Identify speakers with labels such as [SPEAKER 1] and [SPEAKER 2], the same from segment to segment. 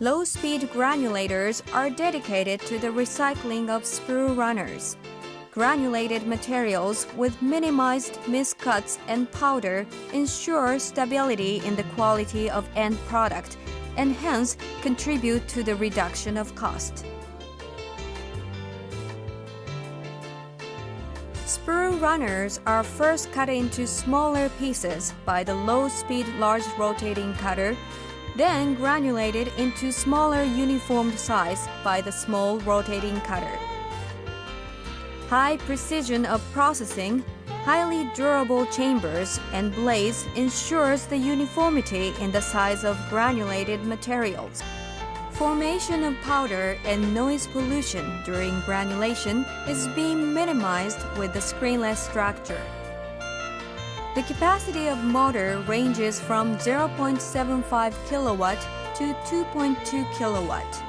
[SPEAKER 1] Low-speed granulators are dedicated to the recycling of sprue runners. Granulated materials with minimized miscuts and powder ensure stability in the quality of end product and hence contribute to the reduction of cost. Sprue runners are first cut into smaller pieces by the low-speed large rotating cutter, then granulated into smaller uniformed size by the small rotating cutter. High precision of processing, highly durable chambers and blades ensures the uniformity in the size of granulated materials. Formation of powder and noise pollution during granulation is being minimized with the screenless structure. The capacity of motor ranges from 0.75 kilowatt to 2.2 kilowatt.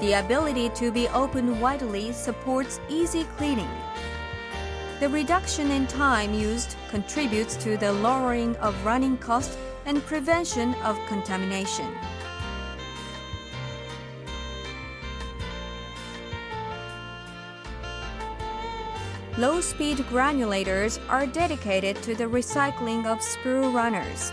[SPEAKER 1] The ability to be opened widely supports easy cleaning. The reduction in time used contributes to the lowering of running cost and prevention of contamination. Low-speed granulators are dedicated to the recycling of sprue runners.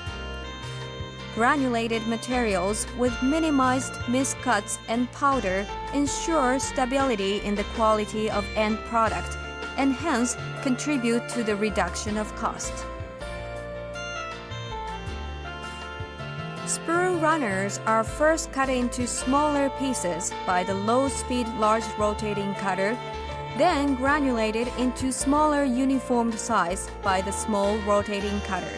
[SPEAKER 1] Granulated materials with minimized miscuts and powder ensure stability in the quality of end product and hence contribute to the reduction of cost. Sprue runners are first cut into smaller pieces by the low-speed large rotating cutter, then granulated into smaller uniformed size by the small rotating cutter.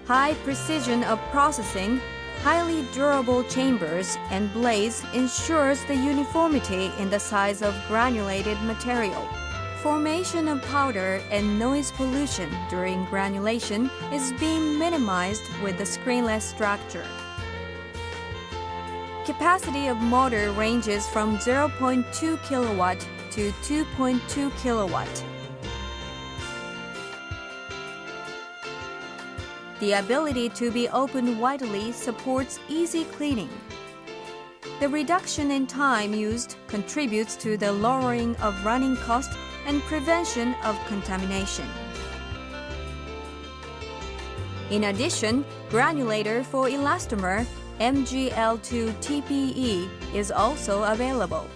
[SPEAKER 1] High precision of processing, highly durable chambers and blades ensures the uniformity in the size of granulated material. Formation of powder and noise pollution during granulation is being minimized with the screenless structure. Capacity of motor ranges from 0.2 kilowatt to 2.2 kilowatt. The ability to be opened widely supports easy cleaning. The reduction in time used contributes to the lowering of running cost and prevention of contamination. In addition, granulator for elastomer MGL2 TPE is also available.